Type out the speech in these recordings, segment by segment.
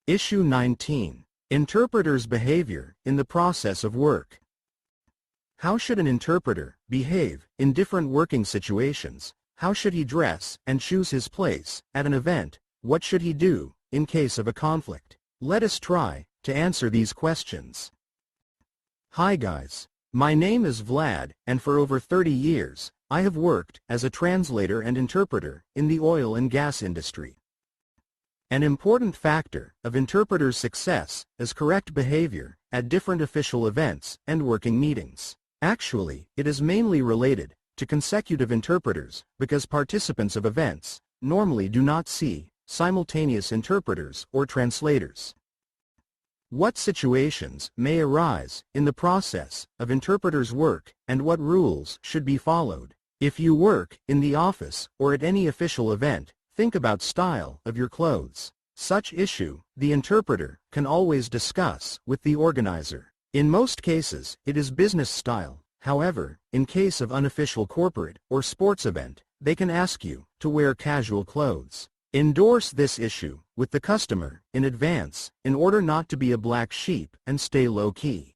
Issue 19. Interpreter's behavior in the process of work. How should an interpreter behave in different working situations? How should he dress and choose his place at an event? What should he do in case of a conflict? Let us try to answer these questions. Hi guys. My name is Vlad, and for over 30 years, I have worked as a translator and interpreter in the oil and gas industry. An important factor of interpreters' success is correct behavior at different official events and working meetings. Actually, it is mainly related to consecutive interpreters because participants of events normally do not see simultaneous interpreters or translators. What situations may arise in the process of interpreters' work and what rules should be followed? If you work in the office or at any official event, think about style of your clothes. Such issue, the interpreter can always discuss with the organizer. In most cases, it is business style. However, in case of unofficial corporate or sports event, they can ask you to wear casual clothes. Endorse this issue with the customer in advance in order not to be a black sheep and stay low-key.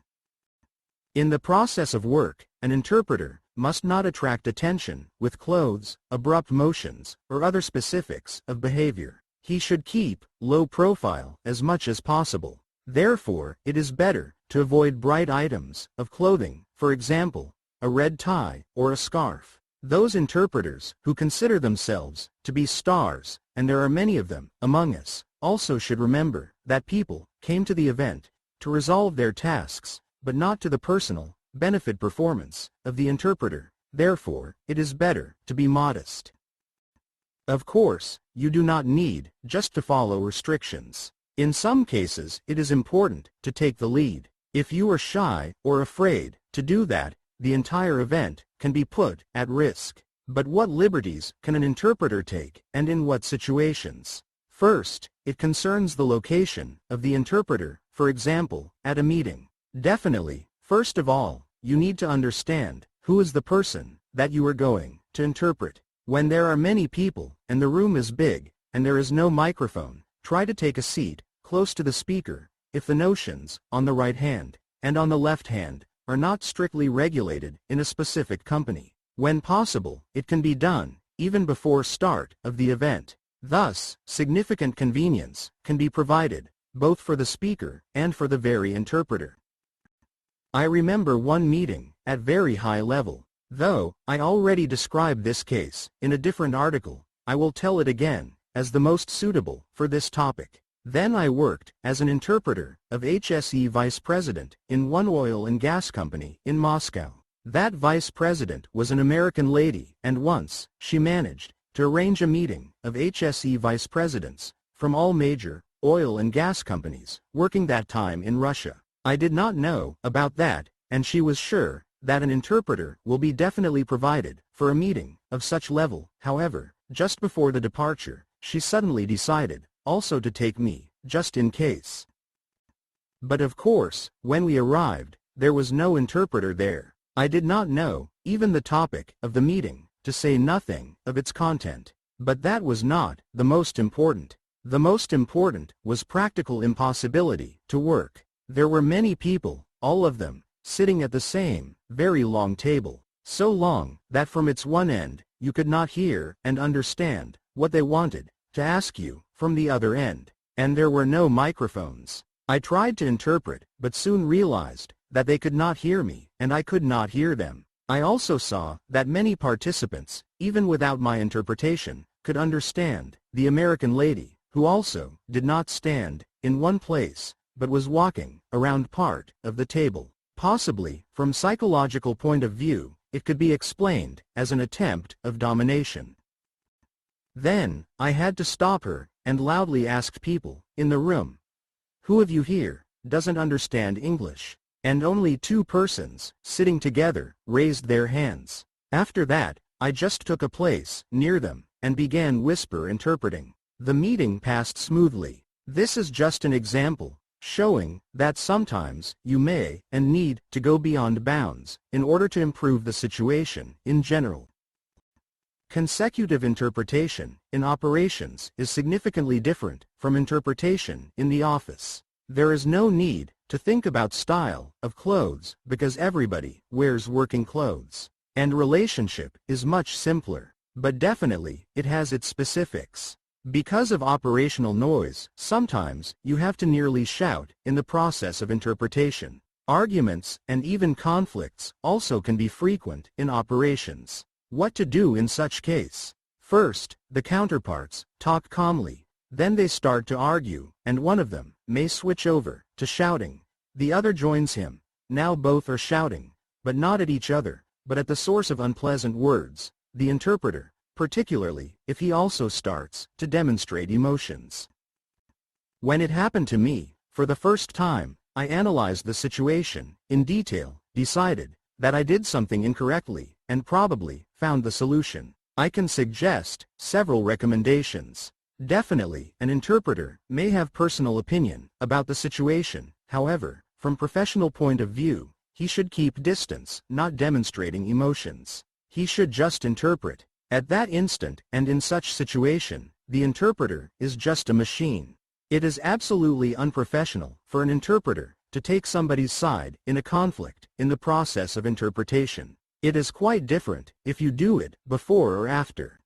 In the process of work, an interpreter must not attract attention with clothes, abrupt motions, or other specifics of behavior. He should keep low profile as much as possible. Therefore, it is better to avoid bright items of clothing, for example, a red tie or a scarf. Those interpreters who consider themselves to be stars, and there are many of them among us, also should remember that people came to the event to resolve their tasks, but not to the personal benefit performance of the interpreter. Therefore, it is better to be modest. Of course, you do not need just to follow restrictions. In some cases, it is important to take the lead. If you are shy or afraid to do that, the entire event can be put at risk. But what liberties can an interpreter take, and in what situations? First, it concerns the location of the interpreter, for example, at a meeting. Definitely, first of all, you need to understand who is the person that you are going to interpret. When there are many people, and the room is big, and there is no microphone, try to take a seat close to the speaker. If the notions on the right hand and on the left hand are not strictly regulated in a specific company, when possible, it can be done even before start of the event. Thus, significant convenience can be provided both for the speaker and for the very interpreter. I remember one meeting at very high level. Though I already described this case in a different article, I will tell it again as the most suitable for this topic. Then I worked as an interpreter of HSE vice president in one oil and gas company in Moscow. That vice president was an American lady, and once she managed to arrange a meeting of HSE vice presidents from all major oil and gas companies working that time in Russia. I did not know about that, and she was sure that an interpreter will be definitely provided for a meeting of such level. However, just before the departure, she suddenly decided also to take me, just in case. But of course, when we arrived, there was no interpreter there. I did not know even the topic of the meeting, to say nothing of its content. But that was not the most important. The most important was practical impossibility to work. There were many people, all of them sitting at the same, very long table, so long that from its one end, you could not hear and understand what they wanted to ask you from the other end, and there were no microphones. I tried to interpret, but soon realized that they could not hear me, and I could not hear them. I also saw that many participants, even without my interpretation, could understand the American lady, who also did not stand in one place, but was walking around part of the table. Possibly, from psychological point of view, it could be explained as an attempt of domination. Then, I had to stop her and loudly asked people in the room, "Who of you here doesn't understand English?" And only 2 persons, sitting together, raised their hands. After that, I just took a place near them and began whisper interpreting. The meeting passed smoothly. This is just an example, showing that sometimes you may and need to go beyond bounds in order to improve the situation in general. Consecutive interpretation in operations is significantly different from interpretation in the office. There is no need to think about style of clothes because everybody wears working clothes. And relationship is much simpler, but definitely it has its specifics. Because of operational noise, sometimes you have to nearly shout in the process of interpretation. Arguments and even conflicts also can be frequent in operations. What to do in such case? First, the counterparts talk calmly. Then they start to argue, and one of them may switch over to shouting. The other joins him. Now both are shouting, but not at each other, but at the source of unpleasant words, the interpreter, particularly if he also starts to demonstrate emotions. When it happened to me, for the first time, I analyzed the situation in detail, decided that I did something incorrectly, and probably found the solution. I can suggest several recommendations. Definitely, an interpreter may have personal opinion about the situation. However, from professional point of view, he should keep distance, not demonstrating emotions. He should just interpret. At that instant and in such situation, the interpreter is just a machine. It is absolutely unprofessional for an interpreter to take somebody's side in a conflict in the process of interpretation. It is quite different if you do it before or after.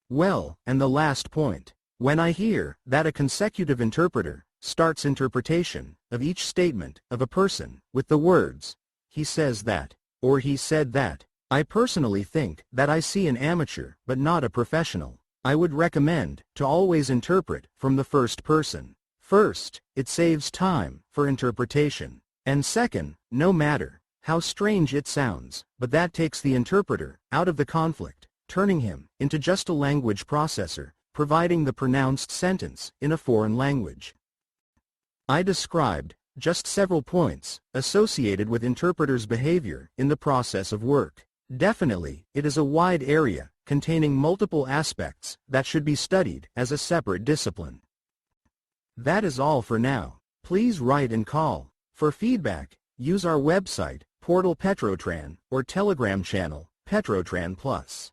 Well, and the last point. When I hear that a consecutive interpreter starts interpretation of each statement of a person with the words, "he says that," or "he said that," I personally think that I see an amateur but not a professional. I would recommend to always interpret from the first person. First, it saves time for interpretation. And second, no matter how strange it sounds, but that takes the interpreter out of the conflict, turning him into just a language processor, providing the pronounced sentence in a foreign language. I described just several points associated with interpreters' behavior in the process of work. Definitely, it is a wide area containing multiple aspects that should be studied as a separate discipline. That is all for now. Please write and call. For feedback, use our website, portal Petrotran, or Telegram channel, Petrotran Plus.